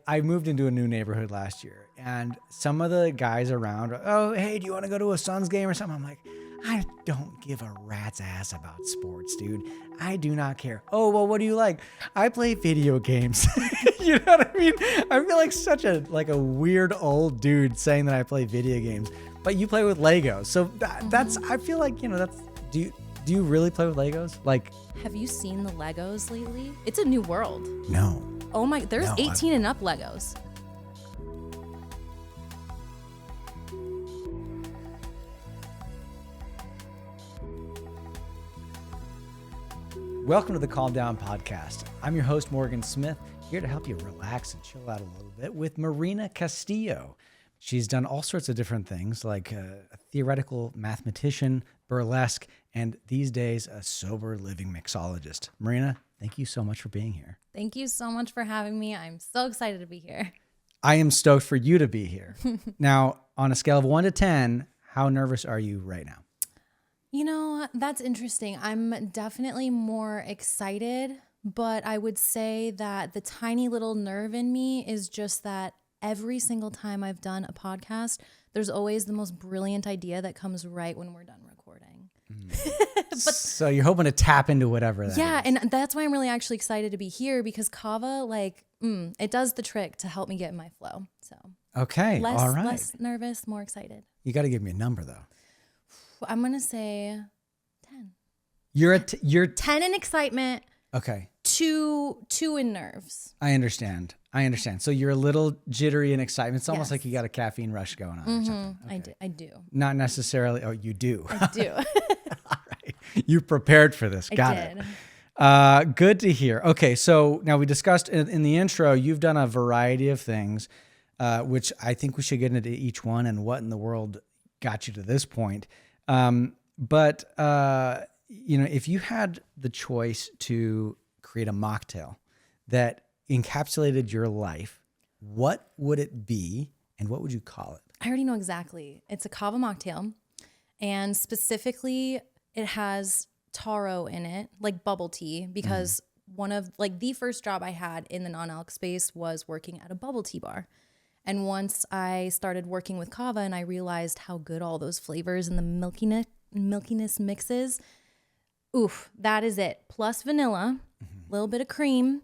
I moved into a new neighborhood last year, and some of the guys around, oh, hey, do you want to go to a Suns game or something? I'm like, I don't give a rat's ass about sports, dude. I do not care. Oh, well, what do you like? I play video games. You know what I mean? I feel like such a weird old dude saying that I play video games, but you play with Legos. So that's, I feel like, that's, do you really play with Legos? Like, have you seen the Legos lately? It's a new world. No. Oh my, there's 18 and up Legos. Welcome to the Kalm Down podcast. I'm your host, Morgan Smith, here to help you relax and chill out a little bit with Marina Castillo. She's done all sorts of different things, like a theoretical mathematician, burlesque, and these days, a sober living mixologist. Marina, thank you so much for being here. Thank you so much for having me. I'm so excited to be here. I am stoked for you to be here. Now, on a scale of 1 to 10, how nervous are you right now? You know, that's interesting. I'm definitely more excited, but I would say that the tiny little nerve in me is just that every single time I've done a podcast, there's always the most brilliant idea that comes right when we're done recording. So you're hoping to tap into whatever that is. Yeah, and that's why I'm really actually excited to be here, because Kava, it does the trick to help me get in my flow. So okay, all right. Less nervous, more excited. You got to give me a number, though. I'm going to say 10. You're 10 in excitement. Okay. 2 in nerves. I understand. So you're a little jittery in excitement. It's almost Yes. like you got a caffeine rush going on or something. Okay. I do. Not necessarily. Oh, you do. I do. All right. You prepared for this. Got it. Good to hear. Okay. So now we discussed in the intro, you've done a variety of things, which I think we should get into each one and what in the world got you to this point. But if you had the choice to create a mocktail that encapsulated your life, what would it be and what would you call it? I already know exactly. It's a Kava mocktail, and specifically it has taro in it, like bubble tea, because one of the first job I had in the non-alc space was working at a bubble tea bar. And once I started working with Kava and I realized how good all those flavors and the milkiness mixes, oof, that is it. Plus vanilla, a little bit of cream.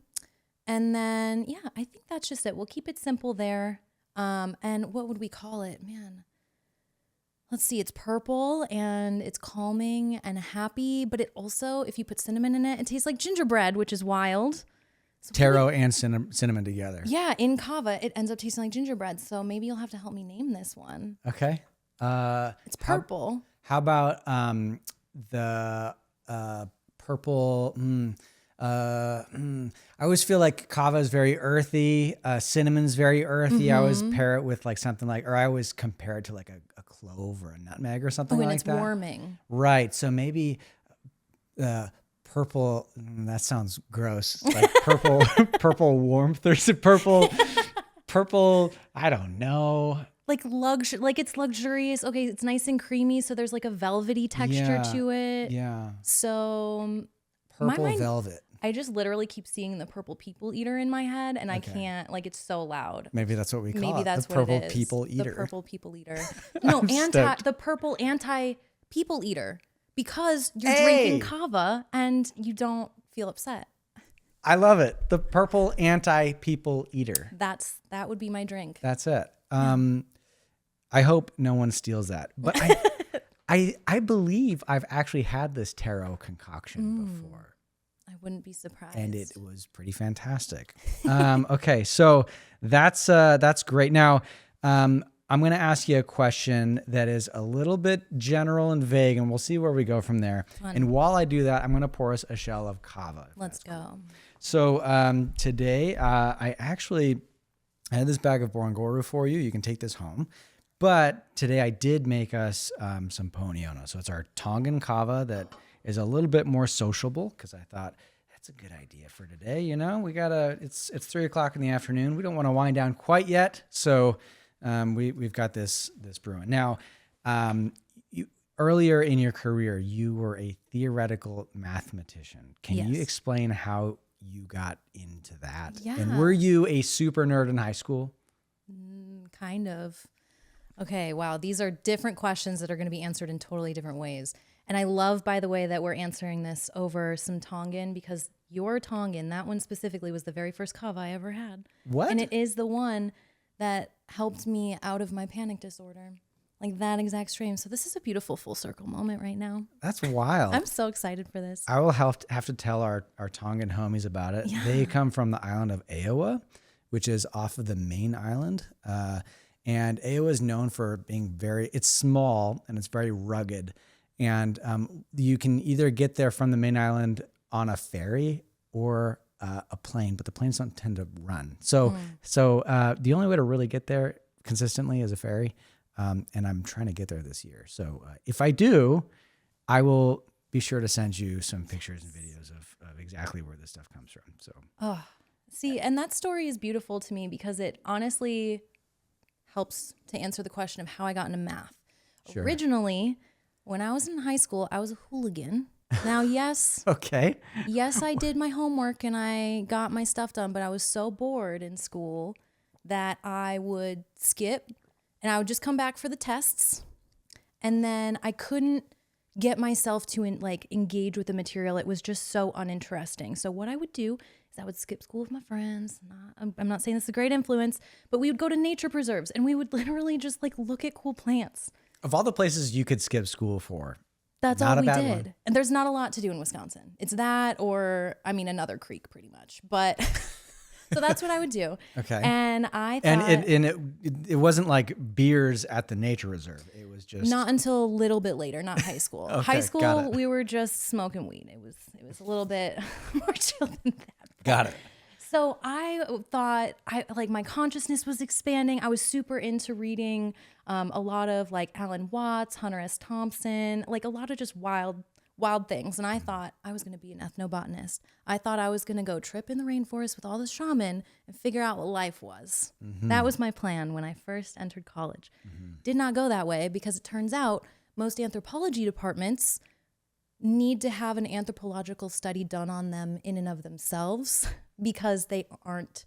And then, yeah, I think that's just it. We'll keep it simple there. And what would we call it? Man, let's see. It's purple and it's calming and happy. But it also, if you put cinnamon in it, it tastes like gingerbread, which is wild. So Taro and cinnamon together. Yeah, in Kava, it ends up tasting like gingerbread. So maybe you'll have to help me name this one. Okay. It's purple. How about the purple? I always feel like Kava is very earthy. Cinnamon's very earthy. I always pair it with or I always compare it to a clove or a nutmeg or something like that. And it's warming. Right. So maybe purple. That sounds gross. Like purple warmth. There's a purple. I don't know. Like it's luxurious. Okay, it's nice and creamy, so there's a velvety texture to it. Yeah. So Purple velvet. I just literally keep seeing the purple people eater in my head, and I can't. It's so loud. Maybe that's what we call it. Maybe that's the what purple it is. people eater. The purple people eater. No, the purple anti people eater, because you're drinking Kava and you don't feel upset. I love it. The purple anti people eater. That would be my drink. That's it. I hope no one steals that. But I believe I've actually had this taro concoction before. I wouldn't be surprised. And it was pretty fantastic. Okay, so that's great. Now, I'm going to ask you a question that is a little bit general and vague, and we'll see where we go from there. Fun. And while I do that, I'm going to pour us a shell of Kava. Let's go. Cool. So today, I had this bag of Borangoru for you. You can take this home. But today I did make us some Poniono. So it's our Tongan Kava that is a little bit more sociable, because I thought that's a good idea for today. We it's 3:00 in the afternoon. We don't want to wind down quite yet. So we've got this brewing. Now, earlier in your career, you were a theoretical mathematician. Can you explain how you got into that. Yeah. And were you a super nerd in high school? Kind of. Okay, wow. These are different questions that are going to be answered in totally different ways. And I love, by the way, that we're answering this over some Tongan, because your Tongan, that one specifically, was the very first Kava I ever had. What? And it is the one that helped me out of my panic disorder. Like that exact stream. So this is a beautiful full circle moment right now. That's wild. I'm so excited for this. I will have to tell our Tongan homies about it. Yeah. They come from the island of Aoa, which is off of the main island. And Aoa is known for being it's small and it's very rugged. And you can either get there from the main island on a ferry or a plane, but the planes don't tend to run. So the only way to really get there consistently is a ferry. And I'm trying to get there this year. So if I do, I will be sure to send you some pictures and videos of exactly where this stuff comes from. So, see, and that story is beautiful to me because it honestly helps to answer the question of how I got into math. Sure. Originally, when I was in high school, I was a hooligan. Now, yes. Okay. Yes, I did my homework and I got my stuff done, but I was so bored in school that I would skip and I would just come back for the tests. And then I couldn't get myself to engage with the material. It was just so uninteresting. So what I would do is I would skip school with my friends. I'm not saying this is a great influence, but we would go to nature preserves and we would literally just look at cool plants. Of all the places you could skip school for, that's not all we a bad did. one. And there's not a lot to do in Wisconsin. It's that or, another creek pretty much. But so that's what I would do. Okay. And I thought. And it wasn't like beers at the nature reserve. It was just. Not until a little bit later, not high school. Okay, high got school, it. we were just smoking weed. It was a little bit more chill than that. Got it. So I thought my consciousness was expanding. I was super into reading a lot of Alan Watts, Hunter S. Thompson, a lot of just wild things. And I thought I was going to be an ethnobotanist. I thought I was going to go trip in the rainforest with all the shaman and figure out what life was. Mm-hmm. That was my plan when I first entered college. Mm-hmm. Did not go that way because it turns out most anthropology departments need to have an anthropological study done on them in and of themselves because they aren't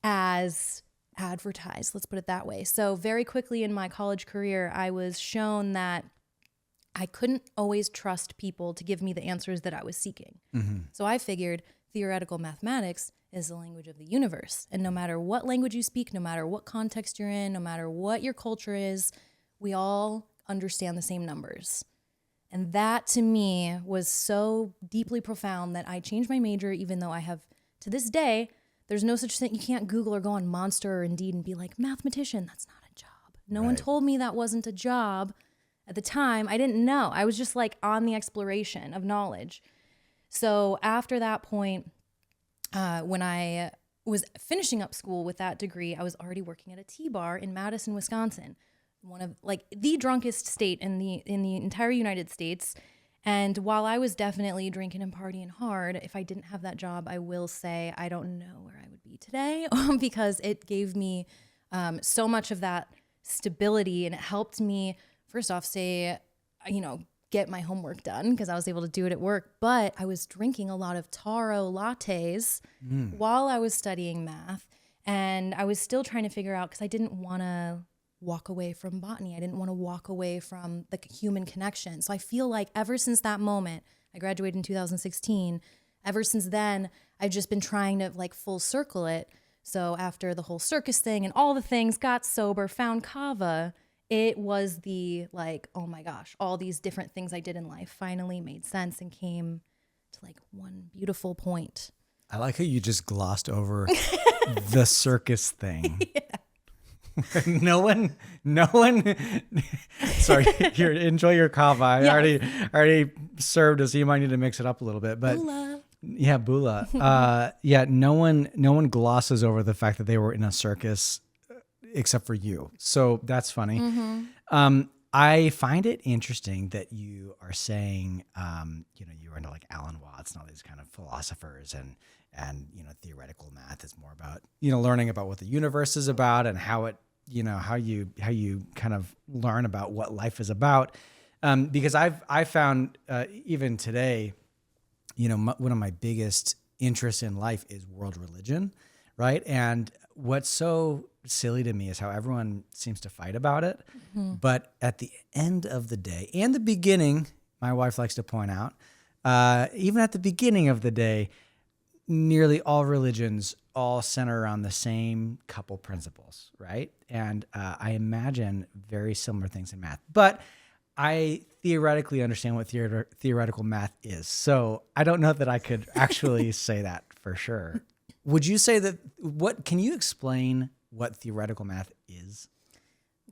as advertised, let's put it that way. So very quickly in my college career, I was shown that I couldn't always trust people to give me the answers that I was seeking. Mm-hmm. So I figured theoretical mathematics is the language of the universe. And no matter what language you speak, no matter what context you're in, no matter what your culture is, we all understand the same numbers. And that to me was so deeply profound that I changed my major, even though I have, to this day, there's no such thing. You can't Google or go on Monster or Indeed and be like, mathematician, that's not a job. No one told me that wasn't a job at the time. I didn't know. I was just on the exploration of knowledge. So after that point, when I was finishing up school with that degree, I was already working at a tea bar in Madison, Wisconsin. One of the drunkest state in the entire United States. And while I was definitely drinking and partying hard, if I didn't have that job, I will say I don't know where I would be today because it gave me so much of that stability and it helped me, first off, get my homework done because I was able to do it at work. But I was drinking a lot of taro lattes while I was studying math. And I was still trying to figure out because I didn't want to walk away from botany. I didn't want to walk away from the human connection. So I feel like ever since that moment, I graduated in 2016, ever since then, I've just been trying to full circle it. So after the whole circus thing and all the things, got sober, found Kava, it was the oh my gosh, all these different things I did in life finally made sense and came to one beautiful point. I like how you just glossed over the circus thing. Yeah. No one. Sorry, here. Enjoy your kava. I already served us. So you might need to mix it up a little bit, but Bula. Yeah, bula. Yeah, no one glosses over the fact that they were in a circus, except for you. So that's funny. Mm-hmm. I find it interesting that you are saying, you were into Alan Watts and all these kind of philosophers and theoretical math is more about, learning about what the universe is about and how it, how you kind of learn about what life is about. Because I found, even today, one of my biggest interest in life is world religion, right? And what's so silly to me is how everyone seems to fight about it. But at the end of the day, and the beginning, my wife likes to point out, even at the beginning of the day, nearly all religions all center around the same couple principles, right? And I imagine very similar things in math. But I theoretically understand what theoretical math is. So I don't know that I could actually say that for sure. Would you say that, can you explain what theoretical math is?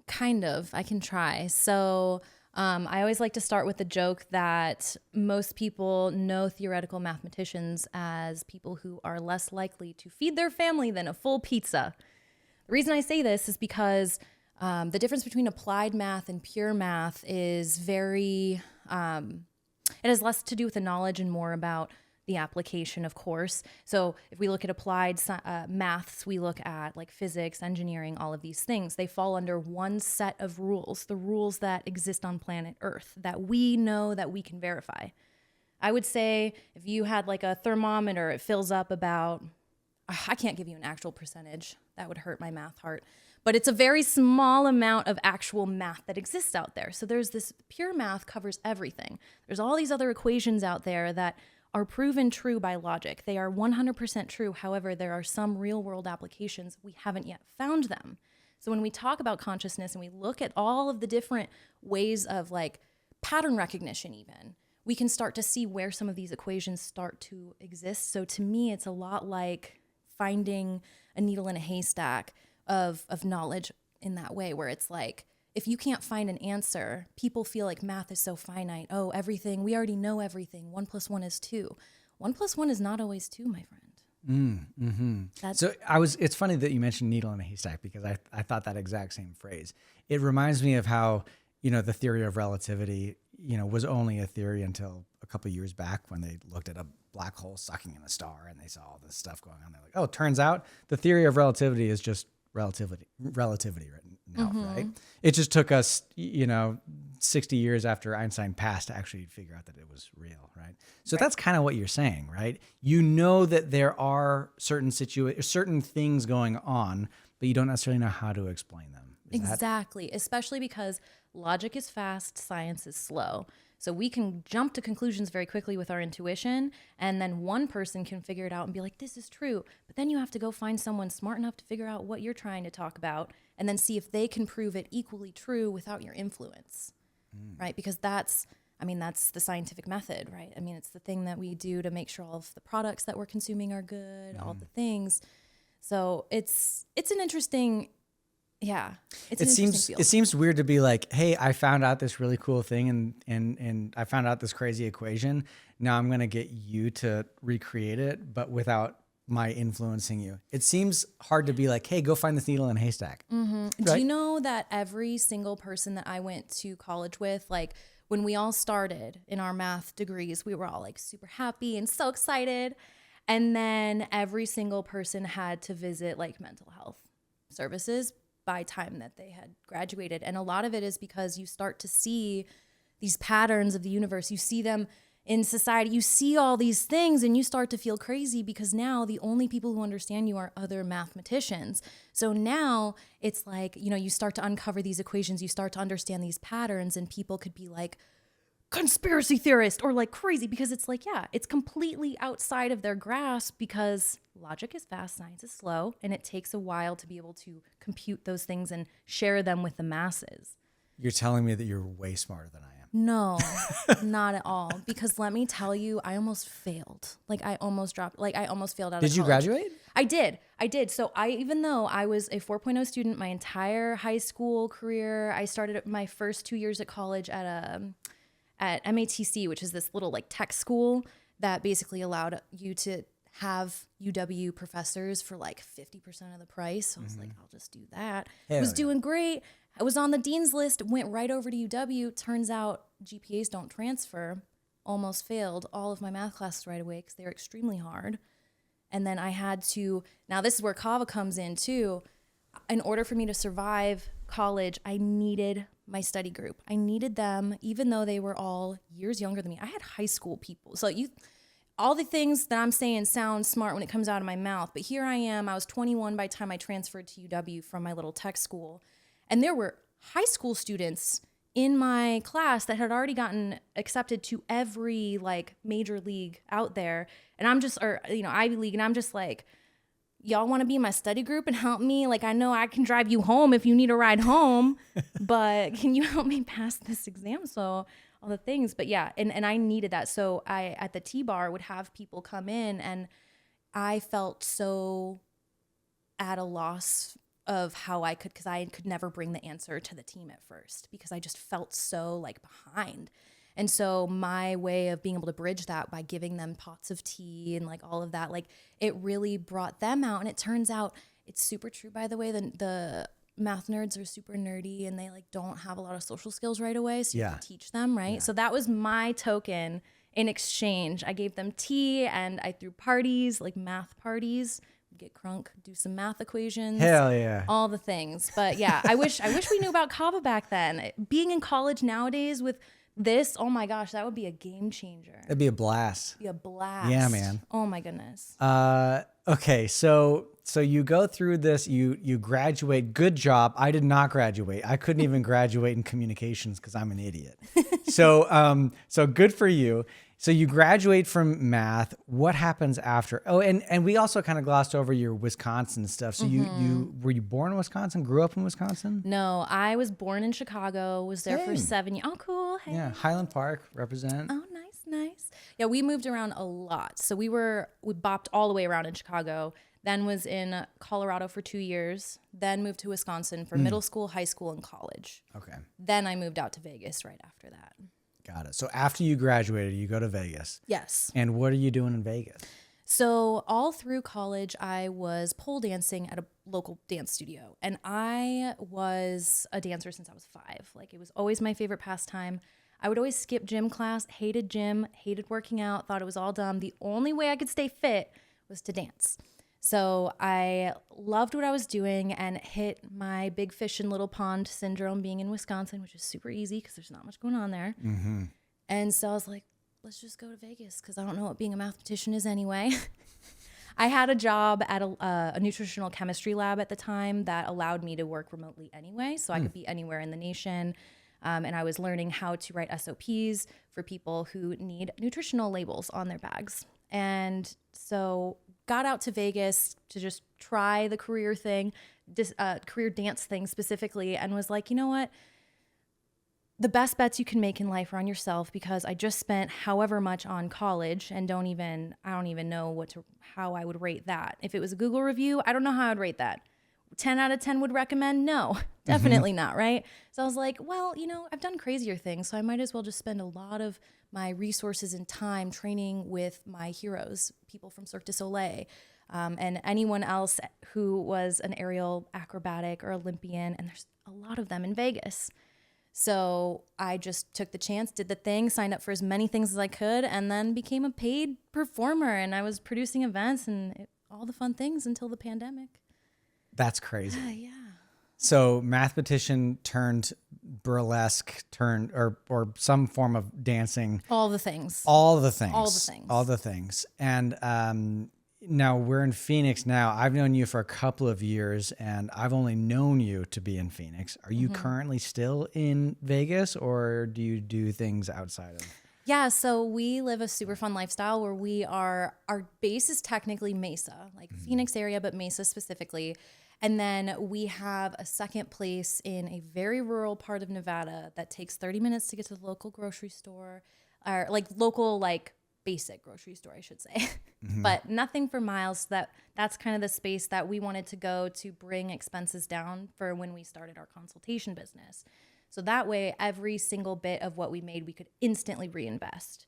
Kind of, I can try. So I always like to start with the joke that most people know theoretical mathematicians as people who are less likely to feed their family than a full pizza. The reason I say this is because the difference between applied math and pure math is it has less to do with the knowledge and more about the application, of course. So if we look at applied maths, we look at like physics, engineering, all of these things. They fall under one set of rules, the rules that exist on planet Earth that we know that we can verify. I would say if you had like a thermometer, it fills up about, I can't give you an actual percentage. That would hurt my math heart. But it's a very small amount of actual math that exists out there. So there's this pure math covers everything. There's all these other equations out there that are proven true by logic. They are 100% true. However, there are some real world applications we haven't yet found them. So when we talk about consciousness and we look at all of the different ways of like pattern recognition even, we can start to see where some of these equations start to exist. So to me, it's a lot like finding a needle in a haystack of knowledge in that way, where it's like, if you can't find an answer, people feel like math is so finite. Oh, everything, we already know everything. 1 + 1 is 2. 1 + 1 is not always 2, my friend. So it's funny that you mentioned needle in a haystack, because I thought that exact same phrase. It reminds me of how, the theory of relativity, was only a theory until a couple of years back when they looked at a black hole sucking in a star and they saw all this stuff going on. They're like, oh, it turns out the theory of relativity is just relativity right now, right? It just took us, 60 years after Einstein passed to actually figure out that it was real, right? So that's kind of what you're saying, right? You know that there are certain things going on, but you don't necessarily know how to explain them. Exactly, especially because logic is fast, science is slow. So we can jump to conclusions very quickly with our intuition, and then one person can figure it out and be like, this is true. But then you have to go find someone smart enough to figure out what you're trying to talk about and then see if they can prove it equally true without your influence, right? Because that's the scientific method, right? It's the thing that we do to make sure all of the products that we're consuming are good, all the things. So it's an interesting... Yeah, it seems weird to be like, hey, I found out this really cool thing and I found out this crazy equation. Now I'm going to get you to recreate it, but without my influencing you. It seems hard to be like, hey, go find this needle in a haystack. Right? Do you know that every single person that I went to college with, like when we all started in our math degrees, we were all like super happy and so excited. And then every single person had to visit like mental health services by time that they had graduated. And a lot of it is because you start to see these patterns of the universe. You see them in society. You see all these things and you start to feel crazy because now the only people who understand you are other mathematicians. So now it's like, you start to uncover these equations. You start to understand these patterns and people could be like, conspiracy theorist or like crazy because it's like, yeah, it's completely outside of their grasp because logic is fast, science is slow, and it takes a while to be able to compute those things and share them with the masses. You're telling me that you're way smarter than I am. No, not at all. Because let me tell you, I almost failed. Like I almost dropped, like I almost failed out of college. Did you graduate? I did. So even though I was a 4.0 student my entire high school career, I started my first 2 years at college at MATC, which is this little like tech school that basically allowed you to have UW professors for like 50% of the price. So I was like, I'll just do that. I was doing great. I was on the dean's list, went right over to UW. Turns out GPAs don't transfer. Almost failed all of my math classes right away because they're extremely hard. And then I had to, now this is where Kava comes in too. In order for me to survive college, I needed my study group. I needed them, even though they were all years younger than me. I had high school people. So all the things that I'm saying sound smart when it comes out of my mouth. But here I am. I was 21 by the time I transferred to UW from my little tech school. And there were high school students in my class that had already gotten accepted to every like major league out there. And I'm just, or, you know, Ivy League. And I'm just like, y'all want to be in my study group and help me? Like, I know I can drive you home if you need a ride home, but can you help me pass this exam? So all the things, but yeah. And I needed that. So I, at the T-bar, would have people come in, and I felt so at a loss of how I could, because I could never bring the answer to the team at first because I just felt so like behind. And so my way of being able to bridge that by giving them pots of tea and like all of that, like it really brought them out. And it turns out it's super true, by the way, the math nerds are super nerdy and they like don't have a lot of social skills right away. So you have to teach them, right? Yeah. So that was my token in exchange. I gave them tea and I threw parties, like math parties. Get crunk, do some math equations. Hell yeah. All the things. But yeah, I wish we knew about Kava back then. Being in college nowadays with this, oh my gosh, that would be a game changer. It'd be a blast. Be a blast. Yeah, man. Oh my goodness. Okay, so you go through this, you graduate. Good job. I did not graduate. I couldn't even graduate in communications because I'm an idiot. So good for you. So you graduate from math. What happens after? Oh, and we also kind of glossed over your Wisconsin stuff. So you were you born in Wisconsin? Grew up in Wisconsin? No, I was born in Chicago. Was there for 7 years. Oh, cool. Hey. Yeah, Highland Park represent. Oh, nice. Yeah, we moved around a lot. So we bopped all the way around in Chicago. Then was in Colorado for 2 years. Then moved to Wisconsin for middle school, high school, and college. Okay. Then I moved out to Vegas right after that. Got it. So after you graduated, you go to Vegas. Yes. And what are you doing in Vegas? So all through college, I was pole dancing at a local dance studio. And I was a dancer since I was 5. Like, it was always my favorite pastime. I would always skip gym class, hated gym, hated working out, thought it was all dumb. The only way I could stay fit was to dance. So I loved what I was doing and hit my big fish in little pond syndrome being in Wisconsin, which is super easy because there's not much going on there. Mm-hmm. And so I was like, let's just go to Vegas because I don't know what being a mathematician is anyway. I had a job at a nutritional chemistry lab at the time that allowed me to work remotely anyway. So I could be anywhere in the nation. And I was learning how to write SOPs for people who need nutritional labels on their bags. And so got out to Vegas to just try the career thing, career dance thing specifically, and was like, you know what? The best bets you can make in life are on yourself, because I just spent however much on college and I don't even know how I would rate that. If it was a Google review, I don't know how I'd rate that. 10 out of 10 would recommend? No, definitely not, right? So I was like, well, I've done crazier things, so I might as well just spend a lot of my resources and time training with my heroes, people from Cirque du Soleil, and anyone else who was an aerial acrobatic or Olympian, and there's a lot of them in Vegas. So I just took the chance, did the thing, signed up for as many things as I could, and then became a paid performer, and I was producing events and all the fun things until the pandemic. That's crazy. Yeah. So mathematician turned burlesque turned or some form of dancing. All the things. And now we're in Phoenix now. I've known you for a couple of years and I've only known you to be in Phoenix. Are you currently still in Vegas, or do you do things outside of? Yeah, so we live a super fun lifestyle where our base is technically Mesa, like Phoenix area, but Mesa specifically. And then we have a second place in a very rural part of Nevada that takes 30 minutes to get to the local grocery store, or local basic grocery store, I should say. But nothing for miles. That's kind of the space that we wanted to go to bring expenses down for when we started our consultation business. So that way, every single bit of what we made, we could instantly reinvest.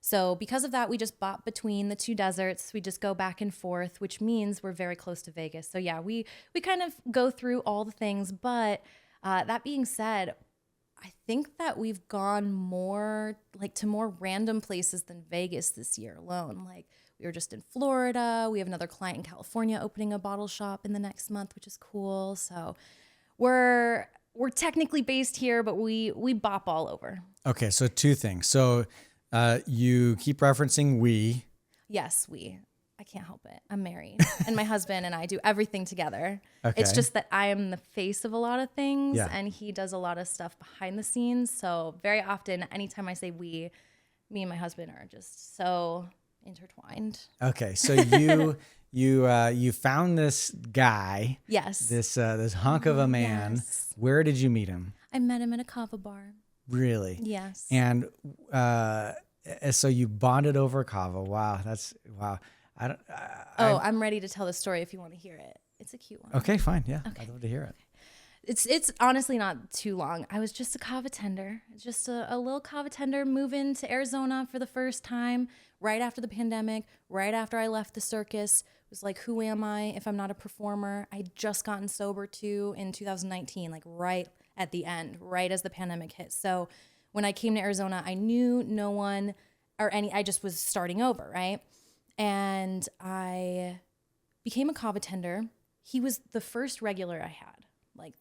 So because of that, we just bought between the two deserts. We just go back and forth, which means we're very close to Vegas. So yeah, we kind of go through all the things. But that being said, I think that we've gone more to more random places than Vegas this year alone. Like, we were just in Florida. We have another client in California opening a bottle shop in the next month, which is cool. So we're technically based here, but we bop all over. Okay, so two things. So you keep referencing we. Yes, I can't help it. I'm married and my husband and I do everything together. Okay. It's just that I am the face of a lot of things and he does a lot of stuff behind the scenes. So very often, anytime I say me and my husband are just so intertwined. Okay. So you found this guy. Yes. This hunk of a man. Yes. Where did you meet him? I met him at a Kava bar. Really? Yes. And so you bonded over Kava. Wow. Wow. I'm ready to tell the story if you want to hear it. It's a cute one. Okay, fine. Yeah. Okay. I'd love to hear it. It's honestly not too long. I was just a Kava tender, just a little Kava tender moving to Arizona for the first time right after the pandemic, right after I left the circus. It was like, who am I if I'm not a performer? I had just gotten sober too in 2019, like right at the end, right as the pandemic hit. So when I came to Arizona, I knew no one I just was starting over, right? And I became a Kava tender. He was the first regular I had. Like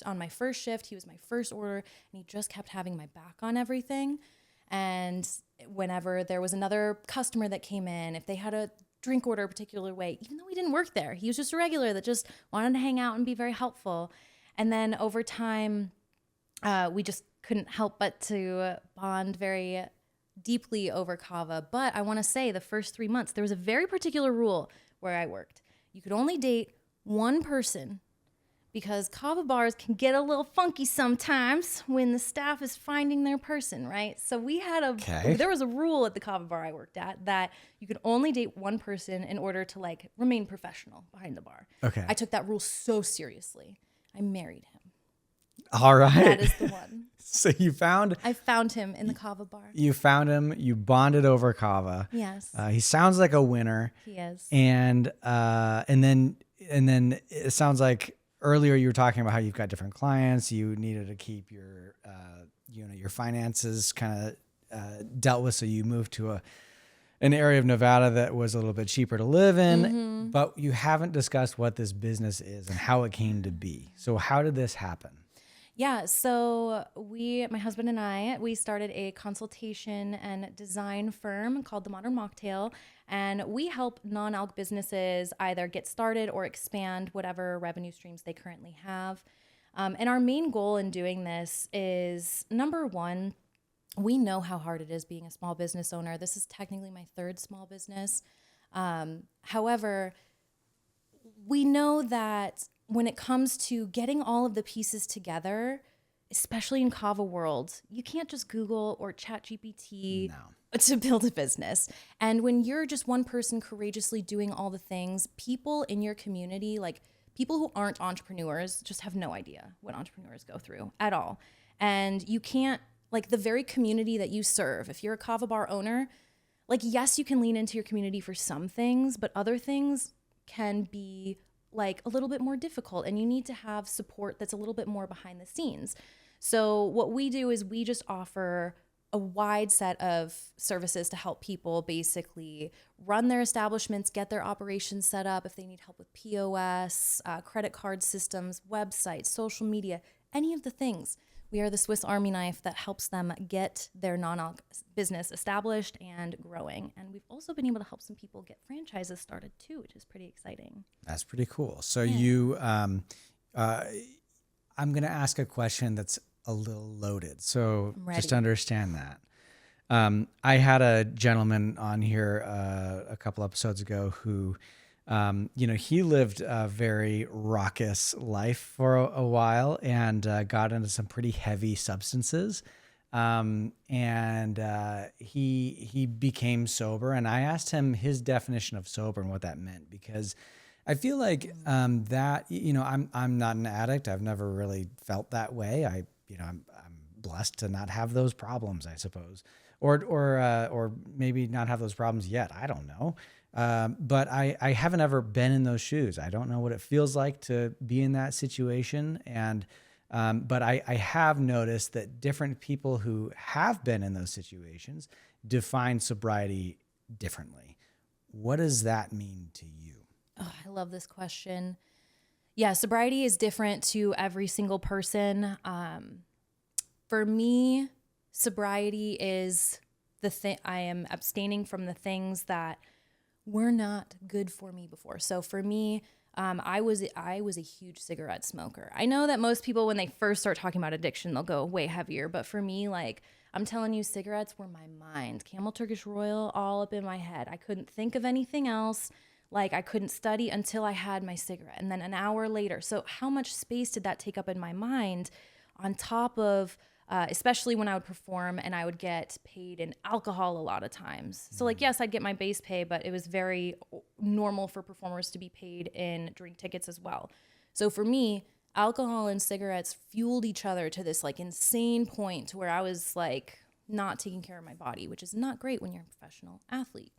on my first shift, he was my first order, and he just kept having my back on everything. And whenever there was another customer that came in, if they had a drink order a particular way, even though he didn't work there, he was just a regular that just wanted to hang out and be very helpful. And then over time, we just couldn't help but to bond very deeply over Kava. But I want to say the first 3 months, there was a very particular rule where I worked. You could only date one person because Kava bars can get a little funky sometimes when the staff is finding their person, right? So there was a rule at the Kava bar I worked at that you could only date one person in order to like remain professional behind the bar. Okay. I took that rule so seriously. I married him. All right. That is the one. So I found him in the Kava bar. You found him. You bonded over Kava. Yes. He sounds like a winner. He is. And then it sounds like earlier you were talking about how you've got different clients. You needed to keep your your finances kind of dealt with. So you moved to an area of Nevada that was a little bit cheaper to live in. Mm-hmm. But you haven't discussed what this business is and how it came to be. So how did this happen? Yeah, so my husband and I, we started a consultation and design firm called The Modern Mocktail, and we help non-alc businesses either get started or expand whatever revenue streams they currently have. And our main goal in doing this is, number one, we know how hard it is being a small business owner. This is technically my third small business. However, we know that when it comes to getting all of the pieces together, especially in Kava world, you can't just Google or ChatGPT to build a business. And when you're just one person courageously doing all the things, people in your community, like people who aren't entrepreneurs, just have no idea what entrepreneurs go through at all. And you can't, like the very community that you serve, if you're a Kava bar owner, like yes, you can lean into your community for some things, but other things can be like a little bit more difficult, and you need to have support that's a little bit more behind the scenes. So what we do is we just offer a wide set of services to help people basically run their establishments, get their operations set up, if they need help with POS, credit card systems, websites, social media, any of the things. We are the Swiss Army knife that helps them get their non-alc business established and growing. And we've also been able to help some people get franchises started too, which is pretty exciting. That's pretty cool. So you, I'm going to ask a question that's a little loaded. So just understand that. I had a gentleman on here a couple episodes ago who, he lived a very raucous life for a while and got into some pretty heavy substances. He became sober, and I asked him his definition of sober and what that meant, because I feel like that, I'm not an addict. I've never really felt that way. I'm blessed to not have those problems, I suppose, or maybe not have those problems yet. I don't know. But I haven't ever been in those shoes. I don't know what it feels like to be in that situation. But I have noticed that different people who have been in those situations define sobriety differently. What does that mean to you? Oh, I love this question. Yeah, sobriety is different to every single person. For me, sobriety is the thing. I am abstaining from the things that were not good for me before. So for me, I was a huge cigarette smoker. I know that most people, when they first start talking about addiction, they'll go way heavier. But for me, like, I'm telling you, cigarettes were my mind. Camel Turkish Royal all up in my head. I couldn't think of anything else. Like, I couldn't study until I had my cigarette. And then an hour later. So how much space did that take up in my mind, on top of especially when I would perform and I would get paid in alcohol a lot of times. So like, yes, I'd get my base pay, but it was very normal for performers to be paid in drink tickets as well. So for me, alcohol and cigarettes fueled each other to this like insane point where I was like not taking care of my body, which is not great when you're a professional athlete.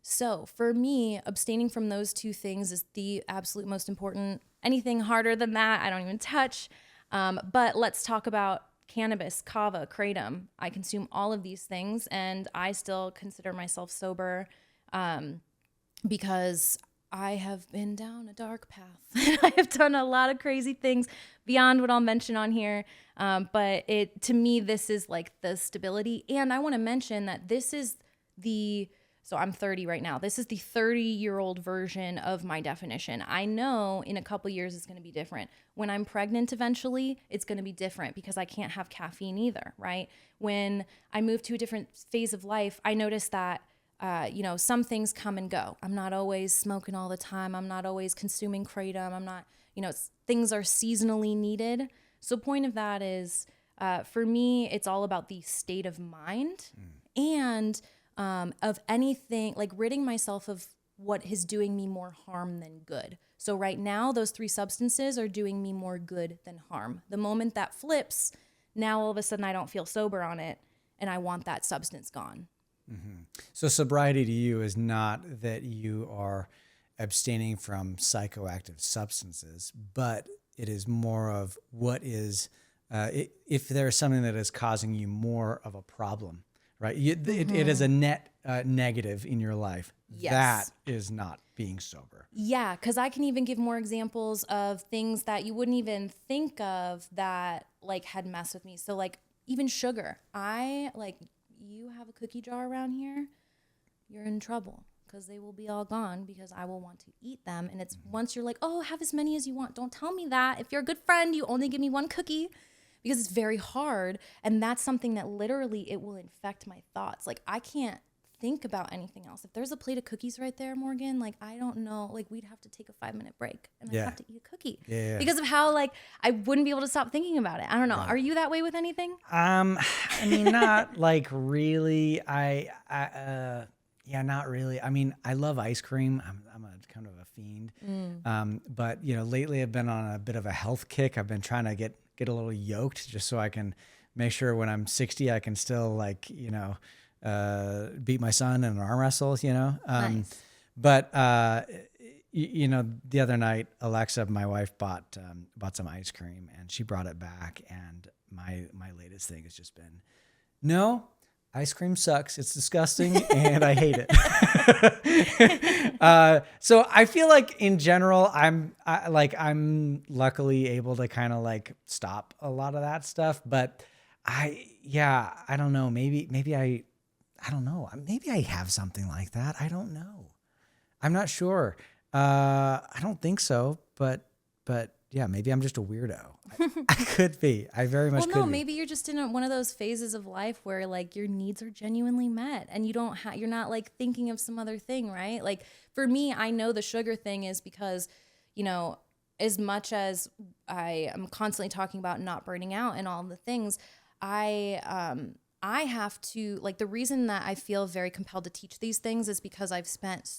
So for me, abstaining from those two things is the absolute most important. Anything harder than that, I don't even touch. But let's talk about cannabis, kava, kratom. I consume all of these things, and I still consider myself sober because I have been down a dark path. I have done a lot of crazy things beyond what I'll mention on here. But to me, this is like the stability. And I want to mention that this is so I'm 30 right now. This is the 30-year-old version of my definition. I know in a couple years it's going to be different. When I'm pregnant eventually, it's going to be different because I can't have caffeine either, right? When I move to a different phase of life, I notice that, some things come and go. I'm not always smoking all the time. I'm not always consuming kratom. I'm not, things are seasonally needed. So point of that is, for me, it's all about the state of mind and of anything, like ridding myself of what is doing me more harm than good. So right now, those 3 substances are doing me more good than harm. The moment that flips, now all of a sudden I don't feel sober on it, and I want that substance gone. Mm-hmm. So sobriety to you is not that you are abstaining from psychoactive substances, but it is more of what is, if there is something that is causing you more of a problem, right? It is a net negative in your life. Yes. That is not being sober. Yeah, because I can even give more examples of things that you wouldn't even think of that like had messed with me. So like even sugar. You have a cookie jar around here, you're in trouble because they will be all gone because I will want to eat them. And it's once you're like, oh, have as many as you want. Don't tell me that. If you're a good friend, you only give me 1 cookie. Because it's very hard. And that's something that literally it will infect my thoughts. Like I can't think about anything else. If there's a plate of cookies right there, Morgan, like I don't know, like we'd have to take a 5-minute break and I'd have to eat a cookie. Yeah. Because of how like I wouldn't be able to stop thinking about it. I don't know. Right. Are you that way with anything? I mean, not like really. Not really. I mean, I love ice cream. I'm a kind of a fiend. But lately I've been on a bit of a health kick. I've been trying to get a little yoked just so I can make sure when I'm 60, I can still beat my son in an arm wrestle, Nice. But, the other night, Alexa, my wife, bought some ice cream and she brought it back. And my latest thing has just been, no, ice cream sucks. It's disgusting and I hate it. So I feel like in general, I'm luckily able to kind of like stop a lot of that stuff, but I don't know. Maybe I don't know. Maybe I have something like that. I don't know. I'm not sure. I don't think so, but yeah, maybe I'm just a weirdo. I could be. I very much could be. Maybe you're just in one of those phases of life where like your needs are genuinely met and you're not like thinking of some other thing, right? Like for me, I know the sugar thing is because, as much as I am constantly talking about not burning out and all the things, I have to, like, the reason that I feel very compelled to teach these things is because I've spent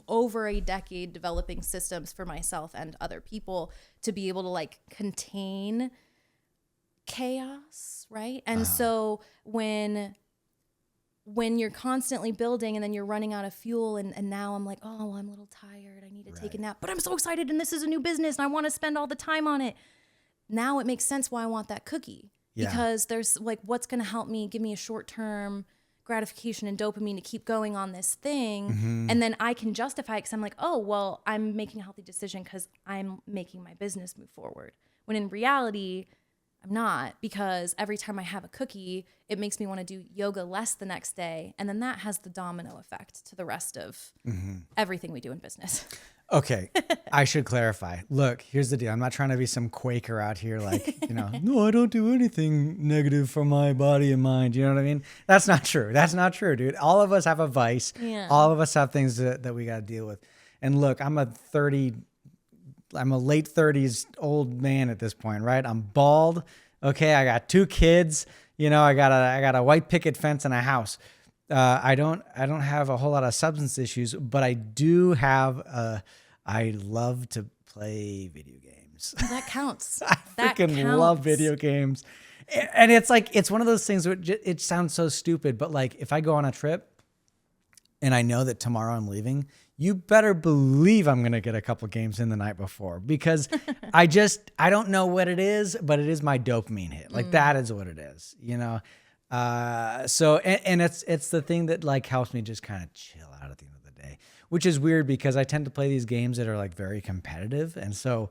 over a decade developing systems for myself and other people to be able to like contain chaos, right? And so when you're constantly building and then you're running out of fuel and now I'm like, oh, well, I'm a little tired. I need to take a nap, but I'm so excited and this is a new business and I want to spend all the time on it. Now it makes sense why I want that cookie. Yeah. Because there's like, what's going to help me give me a short-term gratification and dopamine to keep going on this thing. Mm-hmm. And then I can justify it because I'm like, oh, well, I'm making a healthy decision because I'm making my business move forward. When in reality, I'm not, because every time I have a cookie, it makes me want to do yoga less the next day. And then that has the domino effect to the rest of everything we do in business. Okay, I should clarify. Look, here's the deal. I'm not trying to be some Quaker out here like, no, I don't do anything negative for my body and mind. You know what I mean? That's not true. That's not true, dude. All of us have a vice. Yeah. All of us have things that we got to deal with. And look, I'm a late 30s old man at this point, right? I'm bald. Okay, I got 2 kids. I got a white picket fence and a house. I don't have a whole lot of substance issues, but I do have. I love to play video games. That counts. I freaking love video games, and it's like it's one of those things where it sounds so stupid, but like if I go on a trip, and I know that tomorrow I'm leaving, you better believe I'm gonna get a couple games in the night before, because I don't know what it is, but it is my dopamine hit. Like that is what it is, So it's the thing that like helps me just kind of chill out at the end of the day, which is weird because I tend to play these games that are like very competitive, and so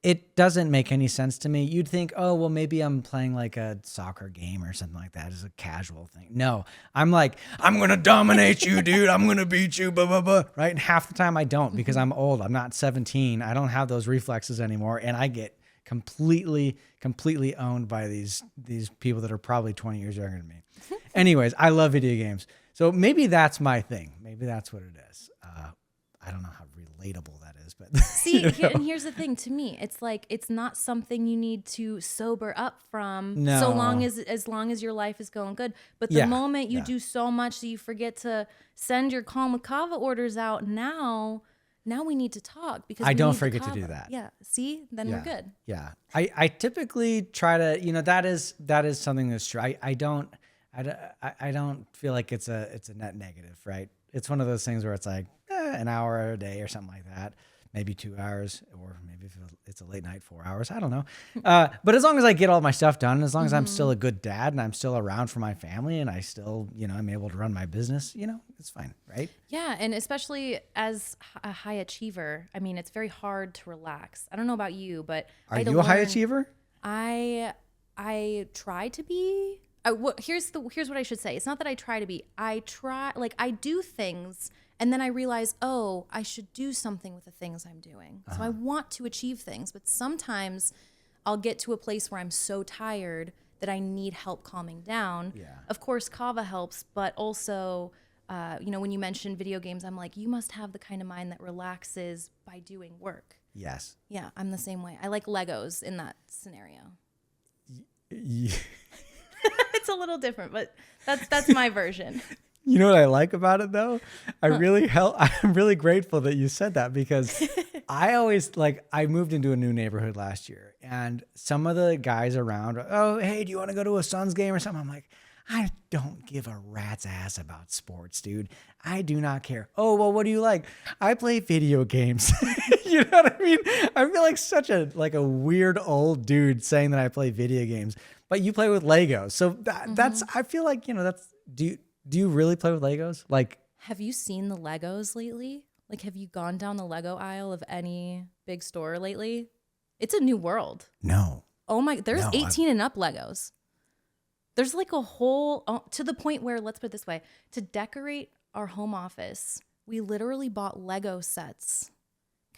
it doesn't make any sense to me. You'd think, oh well, maybe I'm playing like a soccer game or something like that as a casual thing. No, I'm like, I'm gonna dominate you, dude. I'm gonna beat you, blah blah blah. Right? And half the time I don't, because I'm old. I'm not 17. I don't have those reflexes anymore, and I get completely owned by these people that are probably 20 years younger than me. Anyways, I love video games. So maybe that's my thing. Maybe that's what it is. I don't know how relatable that is, but see, and here's the thing. To me, it's like it's not something you need to sober up from. No. So long as your life is going good. But the moment you do so much that you forget to send your Kalm with Kava orders out, now we need to talk, because I don't forget to do that. Yeah. See, then we're good. Yeah. I typically try to, that is something that's true. I don't feel like it's a net negative, right? It's one of those things where it's like an hour a day or something like that, maybe 2 hours, or maybe if it's a late night, 4 hours. I don't know. But as long as I get all my stuff done, as long as I'm still a good dad and I'm still around for my family and I still, I'm able to run my business, it's fine, right? Yeah, and especially as a high achiever, I mean, it's very hard to relax. I don't know about you, but are you a high achiever? I try to be. Here's what I should say. It's not that I try to be. I do things, and then I realize, oh, I should do something with the things I'm doing. So I want to achieve things, but sometimes I'll get to a place where I'm so tired that I need help calming down. Yeah. Of course, Kava helps, but also, when you mention video games, I'm like, you must have the kind of mind that relaxes by doing work. Yes. Yeah, I'm the same way. I like Legos in that scenario. It's a little different, but that's my version. You know what I like about it though? I'm really grateful that you said that, because I always I moved into a new neighborhood last year, and some of the guys around, oh, hey, do you want to go to a Suns game or something? I'm like, I don't give a rat's ass about sports, dude. I do not care. Oh, well, what do you like? I play video games. You know what I mean? I feel like such a weird old dude saying that I play video games, but you play with Legos. So that's, I feel like, that's, do you really play with Legos? Like, have you seen the Legos lately? Like, have you gone down the Lego aisle of any big store lately? It's a new world. No. Oh my, there's 18 and up Legos. There's like a whole, to the point where, let's put it this way, to decorate our home office, we literally bought Lego sets.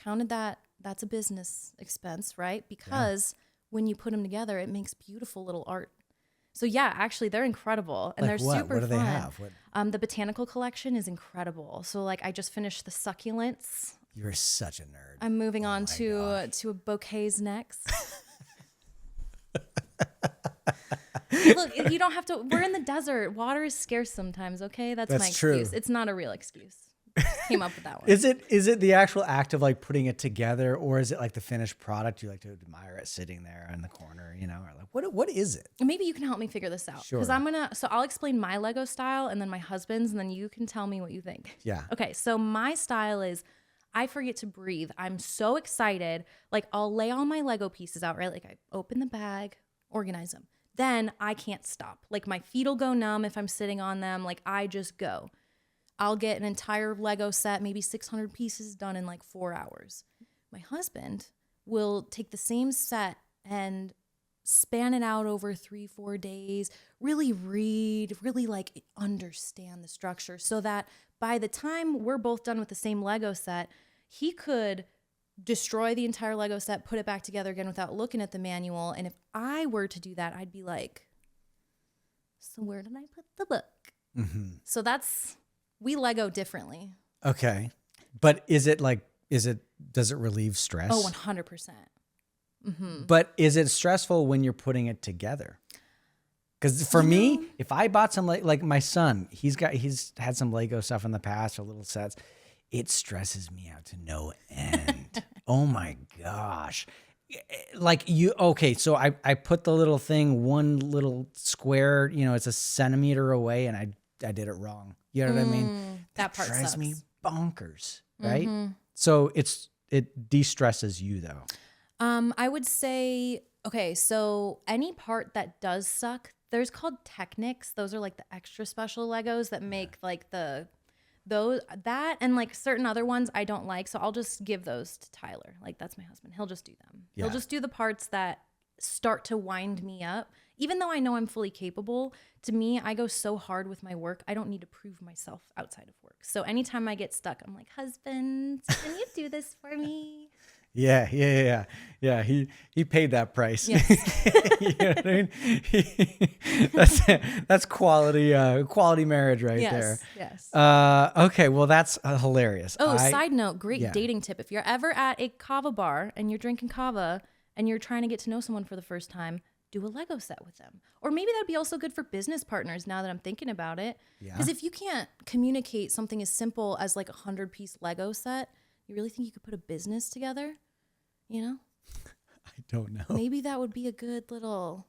Counted that's a business expense, right? Because when you put them together, it makes beautiful little art. So yeah, actually they're incredible, and they're super fun. What do they have? The Botanical collection is incredible. So I just finished the succulents. You're such a nerd. I'm moving on to bouquets next. Look, you don't have to. We're in the desert. Water is scarce sometimes. Okay, that's my excuse. True. It's not a real excuse. Just came up with that one. Is it the actual act of putting it together, or is it the finished product? You like to admire it sitting there in the corner, or what is it? Maybe you can help me figure this out. Sure. Because I'll explain my Lego style and then my husband's, and then you can tell me what you think. Yeah. Okay. So my style is, I forget to breathe. I'm so excited. I'll lay all my Lego pieces out, right? I open the bag, organize them. Then I can't stop. My feet will go numb if I'm sitting on them. I just go. I'll get an entire Lego set, maybe 600 pieces done in 4 hours. My husband will take the same set and span it out over 3-4 days, really read, really like understand the structure so that by the time we're both done with the same Lego set, he could destroy the entire Lego set, put it back together again without looking at the manual. And if I were to do that, I'd be like, so where did I put the book? Mm-hmm. So we Lego differently. Okay. But does it relieve stress? Oh, 100%. Mm-hmm. But is it stressful when you're putting it together? Because for me, if I bought some, like my son, he's had some Lego stuff in the past or little sets. It stresses me out to no end. Oh my gosh. So I put the little thing, one little square, it's a centimeter away, and I did it wrong. You know what I mean? That part drives sucks. me bonkers, right? Mm-hmm. So it de-stresses you though. I would say, okay, so any part that does suck, there's called Technics. Those are like the extra special Legos that make like that and like certain other ones I don't like. So I'll just give those to Tyler. Like that's my husband. He'll just do them. Yeah. He'll just do the parts that start to wind me up. Even though I know I'm fully capable, to me, I go so hard with my work. I don't need to prove myself outside of work. So anytime I get stuck, I'm like, husband, can you do this for me? Yeah. He paid that price. Yes. You know what I mean? That's quality marriage right there. Yes. Okay, well that's hilarious. Oh, side note, great dating tip. If you're ever at a Kava bar and you're drinking Kava and you're trying to get to know someone for the first time, do a Lego set with them. Or maybe that'd be also good for business partners now that I'm thinking about it. Because if you can't communicate something as simple as like 100-piece Lego set, you really think you could put a business together? I don't know. Maybe that would be a good little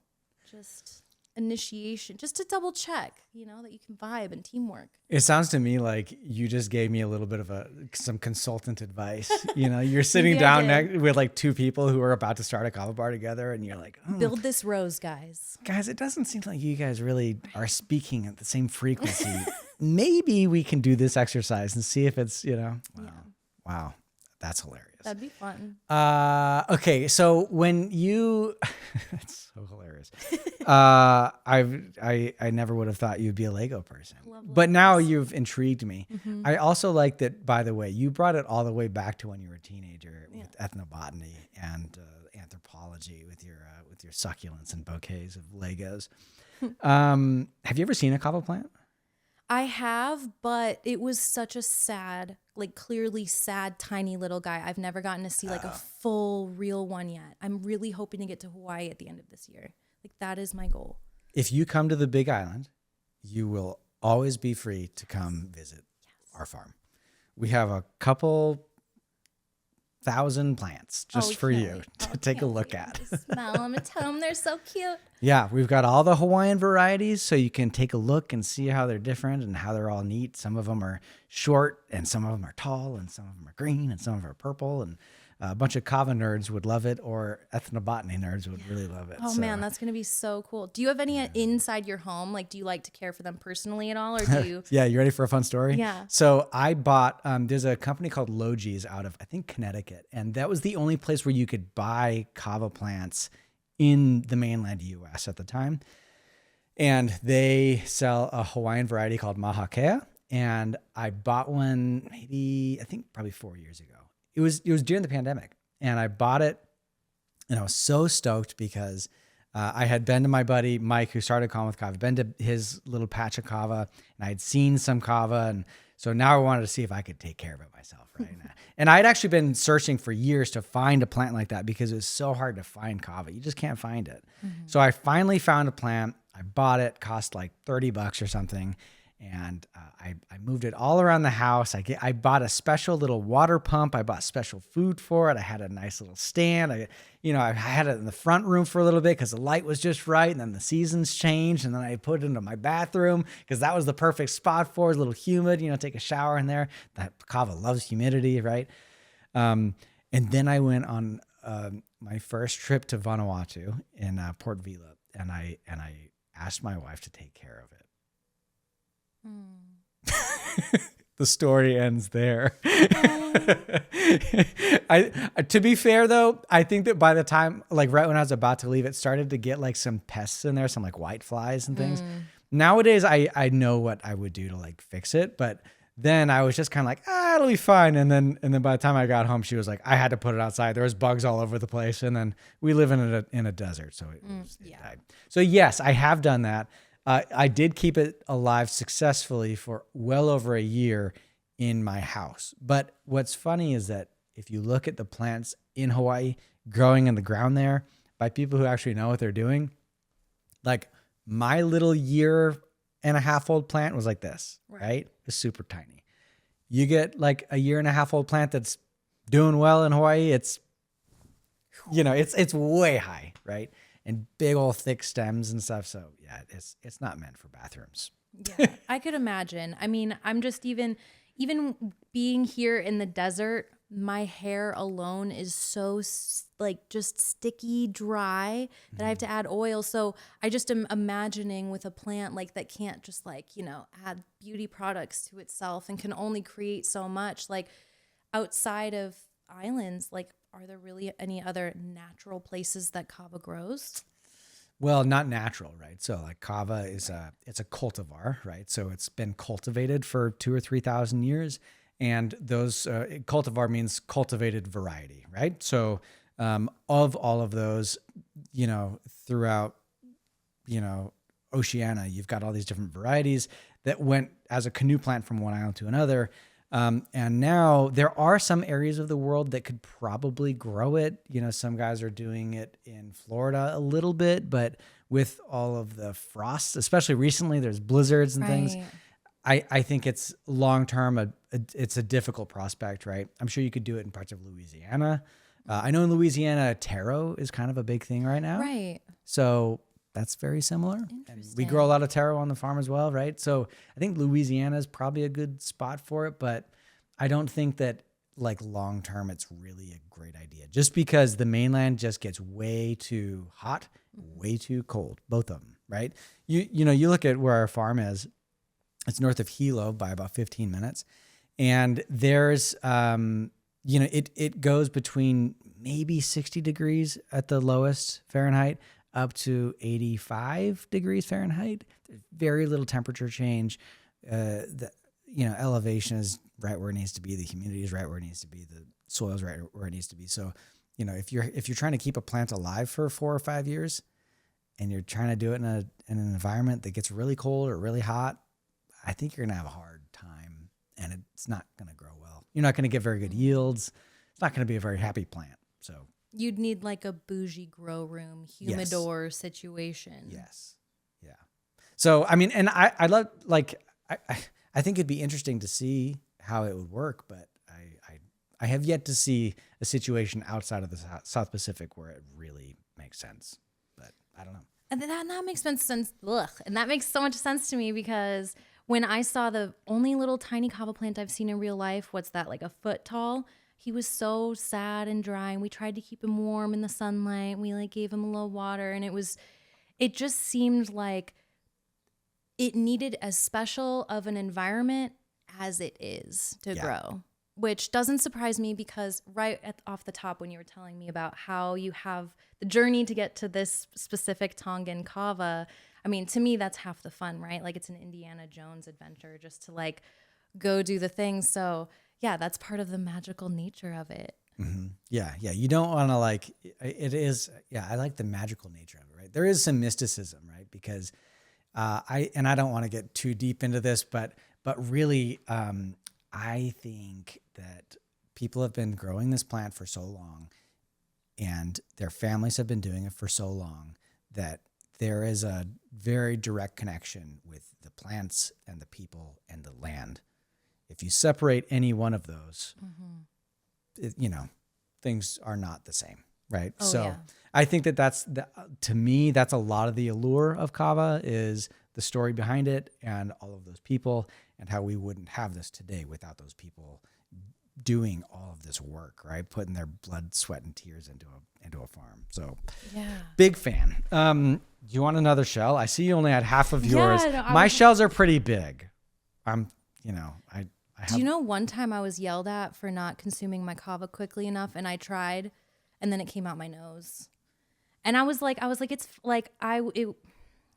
just initiation, just to double check, that you can vibe and teamwork. It sounds to me like you just gave me a little bit of some consultant advice. You're sitting down with like two people who are about to start a Kava bar together, and you're like, build this rose, guys. Guys, it doesn't seem like you guys really are speaking at the same frequency. Maybe we can do this exercise and see if it's, Wow. That's hilarious. That'd be fun. Okay, so when you, that's so hilarious. I never would have thought you'd be a Lego person, but now you've intrigued me. Mm-hmm. I also like that. By the way, you brought it all the way back to when you were a teenager with ethnobotany and anthropology with your succulents and bouquets of Legos. Have you ever seen a Kava plant? I have, but it was such a sad, like clearly sad, tiny little guy. I've never gotten to see like a full real one yet. I'm really hoping to get to Hawaii at the end of this year. Like that is my goal. If you come to the Big Island, you will always be free to come visit our farm. We have a couple 1,000 plants just for you to take a look at. Smell them and tell them they're so cute. Yeah, we've got all the Hawaiian varieties, so you can take a look and see how they're different and how they're all neat. Some of them are short, and some of them are tall, and some of them are green, and some of them are purple. And a bunch of Kava nerds would love it, or ethnobotany nerds would really love it. Oh, man, that's going to be so cool. Do you have any inside your home? Like, do you like to care for them personally at all, or do you? Yeah, you ready for a fun story? Yeah. So I bought, there's a company called Logi's out of, I think, Connecticut, and that was the only place where you could buy Kava plants in the mainland U.S. at the time. And they sell a Hawaiian variety called Mahakea, and I bought one probably 4 years ago. It was during the pandemic, and I bought it, and I was so stoked because I had been to my buddy Mike, who started Kalm with Kava, been to his little patch of Kava, and I had seen some Kava, and so now I wanted to see if I could take care of it myself, right? And I had actually been searching for years to find a plant like that because it was so hard to find Kava. You just can't find it. Mm-hmm. So I finally found a plant. I bought it, cost like $30 or something. And I moved it all around the house. I bought a special little water pump. I bought special food for it. I had a nice little stand. I had it in the front room for a little bit because the light was just right. And then the seasons changed. And then I put it into my bathroom because that was the perfect spot for it. It was a little humid, take a shower in there. That Kava loves humidity, right? And then I went on my first trip to Vanuatu in Port Vila. And I asked my wife to take care of it. the story ends there. To be fair though, I think that by the time, like right when I was about to leave, it started to get like some pests in there, some like white flies and things. Nowadays, I know what I would do to like fix it, but then I was just kind of like, it'll be fine. And then by the time I got home, she was like, I had to put it outside. There was bugs all over the place. And then we live in a desert. So it died. So yes, I have done that. I did keep it alive successfully for well over a year in my house. But what's funny is that if you look at the plants in Hawaii growing in the ground there by people who actually know what they're doing, like my little 1.5-year-old plant was like this, right? It's super tiny. You get like a 1.5-year-old plant that's doing well in Hawaii. It's, it's way high, right? And big old thick stems and stuff. So yeah, it's not meant for bathrooms. Yeah, I could imagine. I mean, I'm just even being here in the desert, my hair alone is so like just sticky, dry that I have to add oil. So I just am imagining with a plant like that can't just like, add beauty products to itself and can only create so much. Like outside of islands, like are there really any other natural places that kava grows? Well, not natural, right? So like kava is it's a cultivar, right? So it's been cultivated for 2,000 or 3,000 years. And those cultivar means cultivated variety, right? So of all of those, throughout, Oceania, you've got all these different varieties that went as a canoe plant from one island to another. And now there are some areas of the world that could probably grow it. Some guys are doing it in Florida a little bit, but with all of the frosts, especially recently, there's blizzards and things. I think it's long-term, it's a difficult prospect, right? I'm sure you could do it in parts of Louisiana. I know in Louisiana, taro is kind of a big thing right now. Right. So that's very similar. And we grow a lot of taro on the farm as well, right? So I think Louisiana is probably a good spot for it, but I don't think that like long-term, it's really a great idea just because the mainland just gets way too hot, way too cold, both of them, right? You look at where our farm is. It's north of Hilo by about 15 minutes. And there's, it goes between maybe 60 degrees at the lowest Fahrenheit up to 85 degrees Fahrenheit. There's very little temperature change. Elevation is right where it needs to be. The humidity is right where it needs to be. The soil is right where it needs to be. So, if you're trying to keep a plant alive for 4 or 5 years and you're trying to do it in an environment that gets really cold or really hot, I think you're going to have a hard time and it's not going to grow well. You're not going to get very good yields. It's not going to be a very happy plant. So you'd need like a bougie grow room, humidor situation. Yes. Yeah. So, I mean, and I love, like, I think it'd be interesting to see how it would work, but I have yet to see a situation outside of the South Pacific where it really makes sense, but I don't know. And that makes sense. Ugh. And that makes so much sense to me because when I saw the only little tiny kava plant I've seen in real life, what's that, like a foot tall? He was so sad and dry, and we tried to keep him warm in the sunlight. We like gave him a little water, and it just seemed like it needed as special of an environment as it is to grow, which doesn't surprise me because off the top when you were telling me about how you have the journey to get to this specific Tongan kava, I mean, to me, that's half the fun, right? Like it's an Indiana Jones adventure just to like go do the thing. So yeah, that's part of the magical nature of it. Mm-hmm. Yeah. Yeah. You don't want to like, it is. Yeah. I like the magical nature of it, right? There is some mysticism, right? Because I don't want to get too deep into this, but really, I think that people have been growing this plant for so long and their families have been doing it for so long that there is a very direct connection with the plants and the people and the land. If you separate any one of those, things are not the same, right? I think that's to me, that's a lot of the allure of kava is the story behind it and all of those people and how we wouldn't have this today without those people doing all of this work, right? Putting their blood, sweat, and tears into a farm. So big fan. Do you want another shell? I see you only had half of yours. My shells are pretty big. I Do you know one time I was yelled at for not consuming my kava quickly enough, and I tried, and then it came out my nose, and I was like, it's like I was in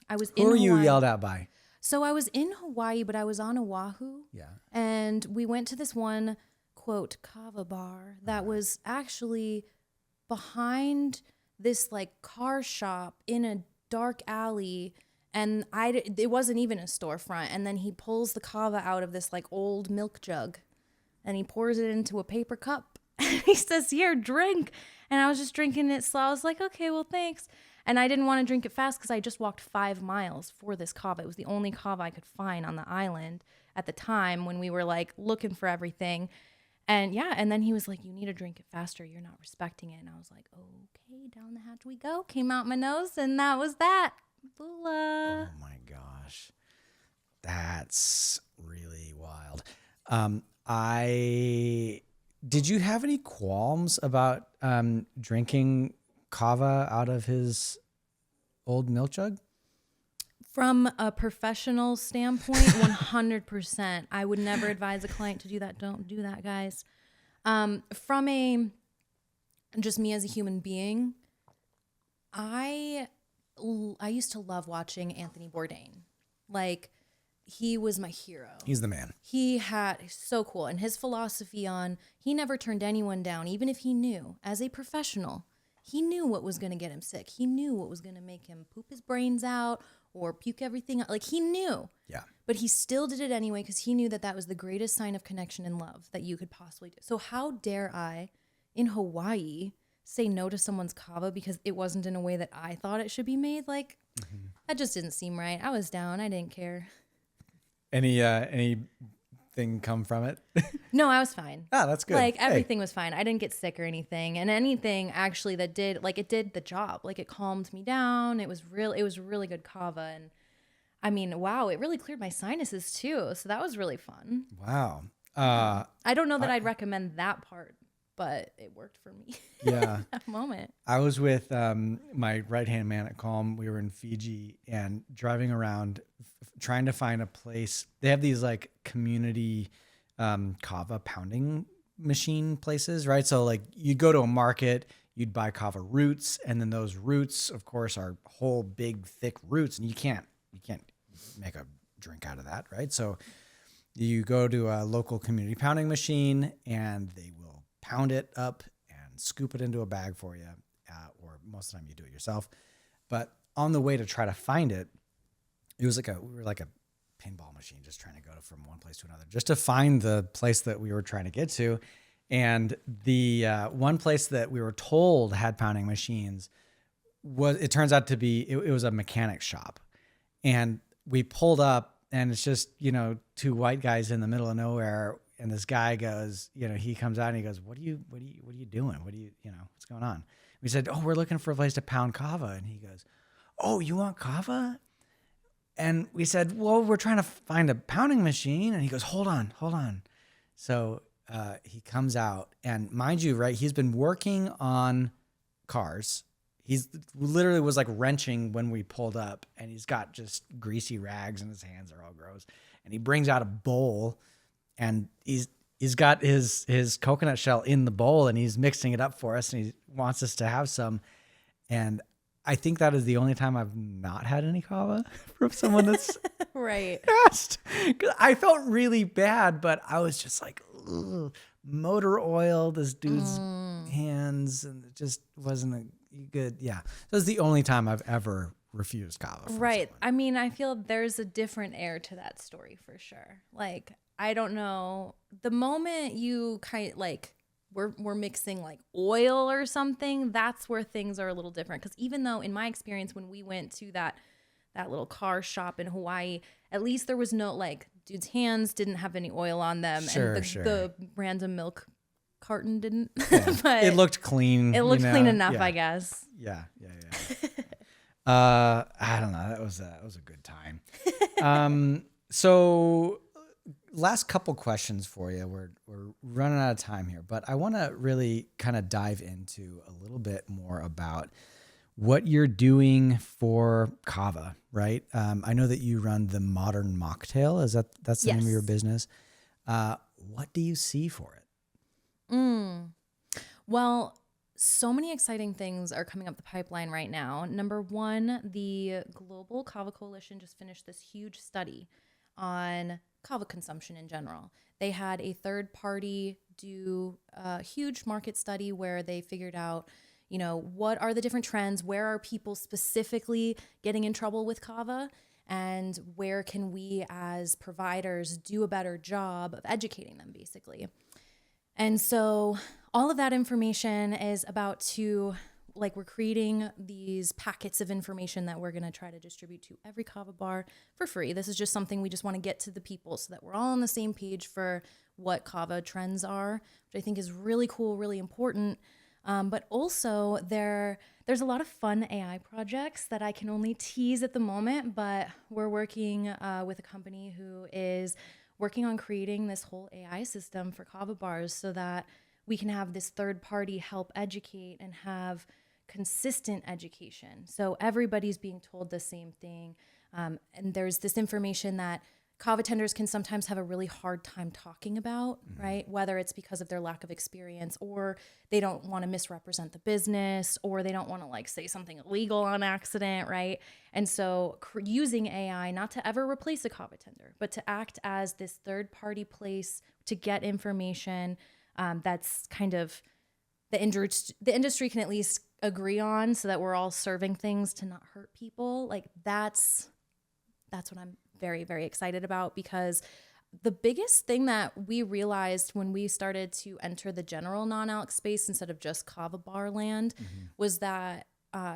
Hawaii. Who were you yelled at by? So I was in Hawaii, but I was on Oahu. Yeah. And we went to this one, quote, kava bar that was actually behind this like car shop in a dark alley. And it wasn't even a storefront. And then he pulls the kava out of this like old milk jug and he pours it into a paper cup. And he says, here, drink. And I was just drinking it slow. I was like, okay, well, thanks. And I didn't want to drink it fast because I just walked 5 miles for this kava. It was the only kava I could find on the island at the time when we were like looking for everything. And yeah, and then he was like, you need to drink it faster. You're not respecting it. And I was like, okay, down the hatch we go. Came out my nose and that was that. Bula. Oh my gosh. That's really wild. Did you have any qualms about drinking kava out of his old milk jug? From a professional standpoint, 100%. I would never advise a client to do that. Don't do that, guys. From just me as a human being, I used to love watching Anthony Bourdain. Like, he was my hero. He's the man. He's so cool. And his philosophy he never turned anyone down, even if he knew, as a professional, he knew what was going to get him sick. He knew what was going to make him poop his brains out or puke everything out. Like, he knew. Yeah. But he still did it anyway because he knew that was the greatest sign of connection and love that you could possibly do. So how dare I, in Hawaii, say no to someone's kava because it wasn't in a way that I thought it should be made? Like, that just didn't seem right. I was down. I didn't care. Anything come from it? No, I was fine. Ah, that's good. Like, everything was fine. I didn't get sick or anything. And anything actually that did the job. Like, it calmed me down. It was really good kava. And I mean, wow, it really cleared my sinuses too. So that was really fun. Wow. I don't know that I'd recommend that part, but it worked for me. Yeah. That moment. I was with my right-hand man at Kalm. We were in Fiji and driving around trying to find a place. They have these like community kava pounding machine places, right? So like you'd go to a market, you'd buy kava roots, and then those roots, of course, are whole big thick roots, and you can't make a drink out of that, right? So you go to a local community pounding machine, and they will pound it up and scoop it into a bag for you, or most of the time you do it yourself. But on the way to try to find it, we were like a pinball machine, just trying to go from one place to another, just to find the place that we were trying to get to. And the one place that we were told had pounding machines it turns out to be, it was a mechanic shop. And we pulled up, and it's just, two white guys in the middle of nowhere. And this guy goes, he comes out and he goes, what are you doing? What's going on? We said, oh, we're looking for a place to pound kava. And he goes, oh, you want kava? And we said, well, we're trying to find a pounding machine. And he goes, hold on. So he comes out, and mind you, right, he's been working on cars. He's literally was like wrenching when we pulled up, and he's got just greasy rags and his hands are all gross. And he brings out a bowl, and he's got his coconut shell in the bowl, and he's mixing it up for us, and he wants us to have some. And I think that is the only time I've not had any kava from someone that's right. asked. 'Cause I felt really bad, but I was just like, ugh, motor oil, this dude's hands, and it just wasn't a good. Yeah, that was the only time I've ever refused kava. Right. Someone. I mean, I feel there's a different air to that story for sure. Like, I don't know, the moment you we're mixing like oil or something, that's where things are a little different. Because even though in my experience, when we went to that little car shop in Hawaii, at least there was no, like, dude's hands didn't have any oil on them. Sure, and sure. the random milk carton didn't. Yeah. But it looked clean. It looked clean enough, yeah. I guess. Yeah. I don't know. That was a good time. So last couple questions for you. We're running out of time here, but I want to really kind of dive into a little bit more about what you're doing for Kava, right? I know that you run the Modern Mocktail. That's the name of your business. what do you see for it? Well, so many exciting things are coming up the pipeline right now. Number one, the Global Kava Coalition just finished this huge study on kava consumption in general. They had a third party do a huge market study where they figured out, what are the different trends? Where are people specifically getting in trouble with kava? And where can we as providers do a better job of educating them, basically? And so all of that information is about to, we're creating these packets of information that we're going to try to distribute to every kava bar for free. This is just something we just want to get to the people so that we're all on the same page for what kava trends are, which I think is really cool, really important. But also there's a lot of fun AI projects that I can only tease at the moment, but we're working with a company who is working on creating this whole AI system for kava bars so that we can have this third party help educate and have consistent education. So everybody's being told the same thing. And there's this information that kava tenders can sometimes have a really hard time talking about, right? Whether it's because of their lack of experience, or they don't want to misrepresent the business, or they don't want to say something illegal on accident, right? And so using AI, not to ever replace a kava tender, but to act as this third party place to get information that's kind of the industry can at least agree on, so that we're all serving things to not hurt people. That's what I'm very, very excited about, because the biggest thing that we realized when we started to enter the general non-alc space instead of just kava bar land was that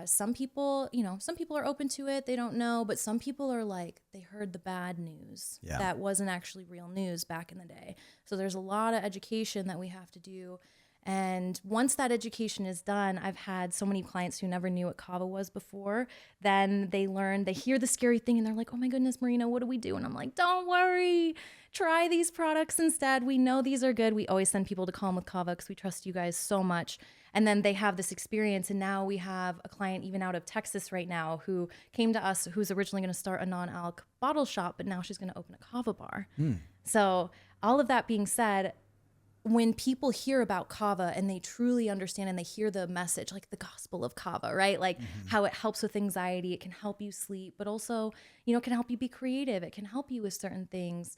some people are open to it. They don't know, but some people are they heard the bad news that wasn't actually real news back in the day. So there's a lot of education that we have to do. And once that education is done, I've had so many clients who never knew what kava was before. Then they hear the scary thing and they're like, oh my goodness, Marina, what do we do? And I'm like, don't worry, try these products instead. We know these are good. We always send people to Kalm with Kava because we trust you guys so much. And then they have this experience. And now we have a client even out of Texas right now who came to us, who's originally going to start a non-alc bottle shop, but now she's going to open a kava bar. So all of that being said, when people hear about kava and they truly understand and they hear the message, the gospel of kava, right? How it helps with anxiety, it can help you sleep, but also, it can help you be creative. It can help you with certain things.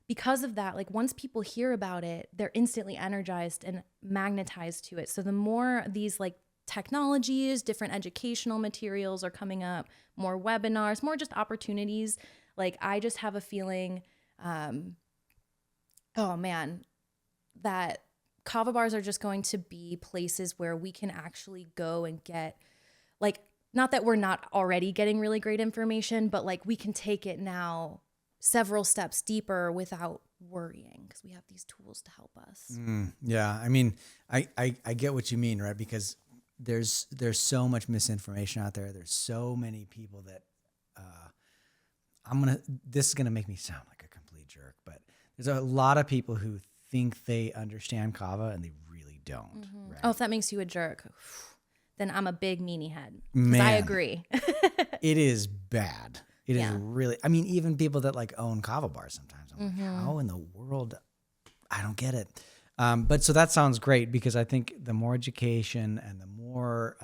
Because of that, once people hear about it, they're instantly energized and magnetized to it. So the more these technologies, different educational materials are coming up, more webinars, more just opportunities, I just have a feeling, oh man, that kava bars are just going to be places where we can actually go and get, not that we're not already getting really great information, but we can take it now several steps deeper without worrying, because we have these tools to help us. Yeah. I mean, I get what you mean, right? Because there's so much misinformation out there. There's so many people that this is going to make me sound like a complete jerk, but there's a lot of people who think they understand kava and they really don't. Right? Oh, if that makes you a jerk, then I'm a big meanie head. Man, I agree. It is bad. It is really, even people that own kava bars sometimes, I'm how in the world? I don't get it. But so that sounds great, because I think the more education and the more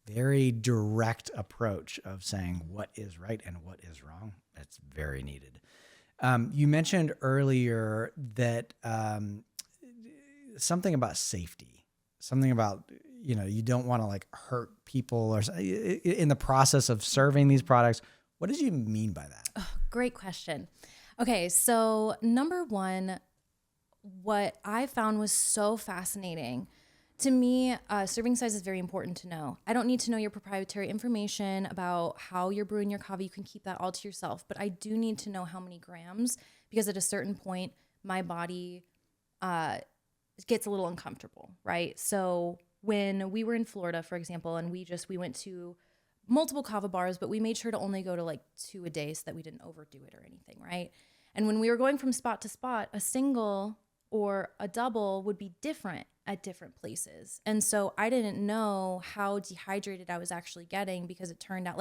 very direct approach of saying what is right and what is wrong, that's very needed. You mentioned earlier that something about safety, something about, you don't want to hurt people or in the process of serving these products. What did you mean by that? Oh, great question. Okay, so number one, what I found was so fascinating. To me, serving size is very important to know. I don't need to know your proprietary information about how you're brewing your kava. You can keep that all to yourself. But I do need to know how many grams, because at a certain point, my body gets a little uncomfortable, right? So when we were in Florida, for example, and we went to multiple kava bars, but we made sure to only go to 2 a day so that we didn't overdo it or anything, right? And when we were going from spot to spot, a single or a double would be different at different places. And so I didn't know how dehydrated I was actually getting, because it turned out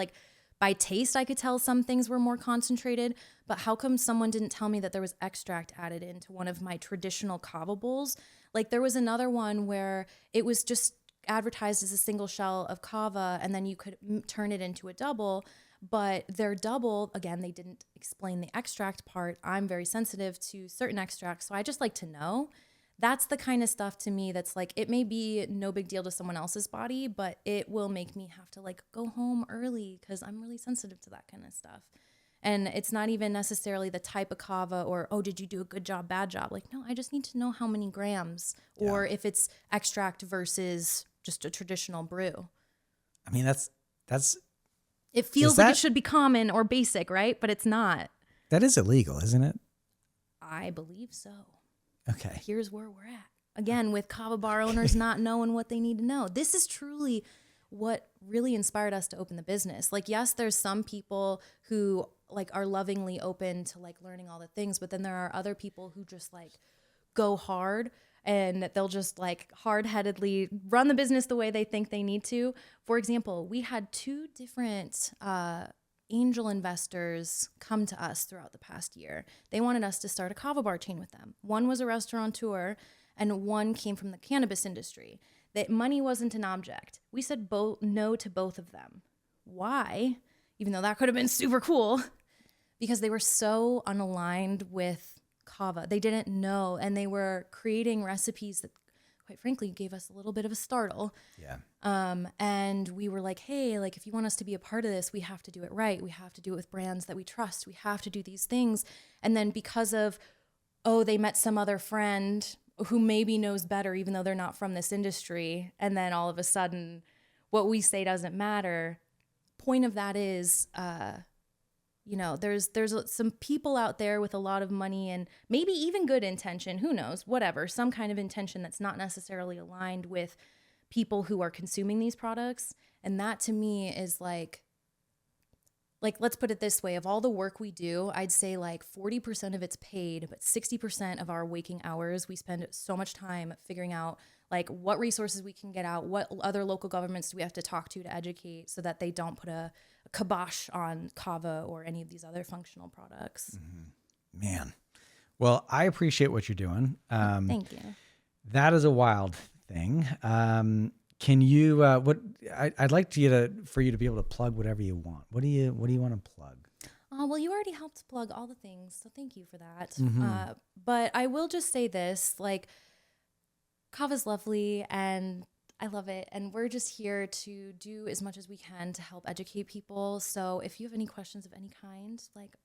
by taste, I could tell some things were more concentrated, but how come someone didn't tell me that there was extract added into one of my traditional kava bowls? Like there was another one where it was just advertised as a single shell of kava, and then you could turn it into a double. But their double, again, they didn't explain the extract part. I'm very sensitive to certain extracts, so I just like to know. That's the kind of stuff to me that's like, it may be no big deal to someone else's body, but it will make me have to like go home early because I'm really sensitive to that kind of stuff. And it's not even necessarily the type of kava or, oh, did you do a good job, bad job? Like, no, I just need to know how many grams or if it's extract versus just a traditional brew. I mean, that's it feels like it should be common or basic, right? But it's not. That is illegal, isn't it? I believe so. Okay. Here's where we're at. Again, with kava bar owners not knowing what they need to know. This is truly what really inspired us to open the business. Like, yes, there's some people who like are lovingly open to like learning all the things, but then there are other people who just like go hard and they'll just like hard-headedly run the business the way they think they need to. For example, we had 2 different angel investors come to us throughout the past year. They wanted us to start a kava bar chain with them. One was a restaurateur and one came from the cannabis industry. That money wasn't an object. We said no to both of them. Why? Even though that could have been super cool, because they were so unaligned with kava. They didn't know, and they were creating recipes that quite frankly gave us a little bit of a startle. Yeah. And we were like, hey, like if you want us to be a part of this, we have to do it right. We have to do it with brands that we trust. We have to do these things. And then because of, oh, they met some other friend who maybe knows better, even though they're not from this industry. And then all of a sudden what we say doesn't matter. Point of that is, you know, there's some people out there with a lot of money and maybe even good intention, who knows, whatever, some kind of intention that's not necessarily aligned with people who are consuming these products. And that to me is like, let's put it this way, of all the work we do, I'd say like 40% of it's paid, but 60% of our waking hours, we spend so much time figuring out like what resources we can get out, what other local governments do we have to talk to educate so that they don't put a kibosh on kava or any of these other functional products. Mm-hmm. Man. Well, I appreciate what you're doing. Thank you. That is a wild thing. Can you, I'd like for you to be able to plug whatever you want. What do you want to plug? Well, you already helped plug all the things, so thank you for that. Mm-hmm. But I will just say this, like, kava's lovely and I love it. And we're just here to do as much as we can to help educate people. So if you have any questions of any kind, like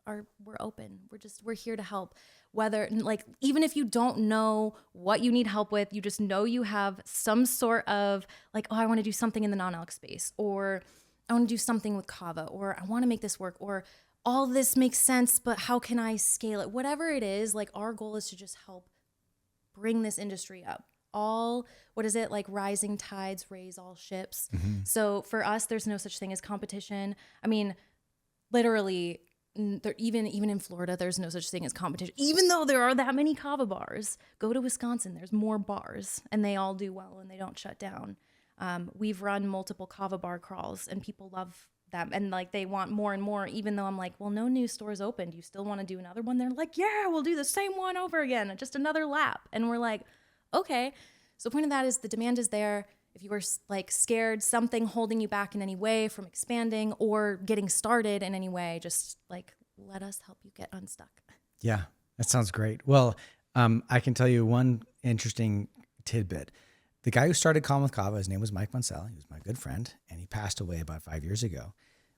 we're open. We're here to help. Whether like, even if you don't know what you need help with, you just know you have some sort of like, oh, I want to do something in the non-alc space, or I want to do something with kava, or I want to make this work, or all this makes sense, but how can I scale it? Whatever it is, like our goal is to just help bring this industry up. Like rising tides raise all ships. Mm-hmm. So for us, there's no such thing as competition. I mean, literally, even in Florida, there's no such thing as competition. Even though there are that many kava bars, go to Wisconsin, there's more bars, and they all do well, and they don't shut down. We've run multiple kava bar crawls, and people love them, and like they want more and more. Even though I'm like, well, no new stores open. Do you still want to do another one? They're like, yeah, we'll do the same one over again, just another lap. And we're like, okay. So the point of that is the demand is there. If you were like scared, something holding you back in any way from expanding or getting started in any way, just like let us help you get unstuck. Yeah, that sounds great. Well, I can tell you one interesting tidbit. The guy who started Kalm with Kava, his name was Mike Munsell. He was my good friend, and he passed away about 5 years ago.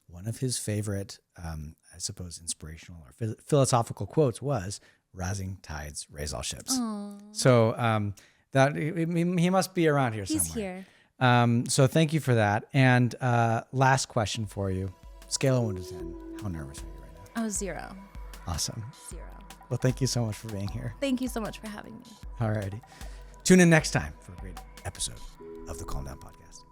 One of his favorite, I suppose, inspirational or philosophical quotes was, "Rising tides raise all ships." Aww. So that he must be around here somewhere. He's here. So thank you for that. And last question for you: scale of 1 to 10, how nervous are you right now? Oh, 0. Awesome. 0. Well, thank you so much for being here. Thank you so much for having me. All righty. Tune in next time for a great episode of the Kalm Down podcast.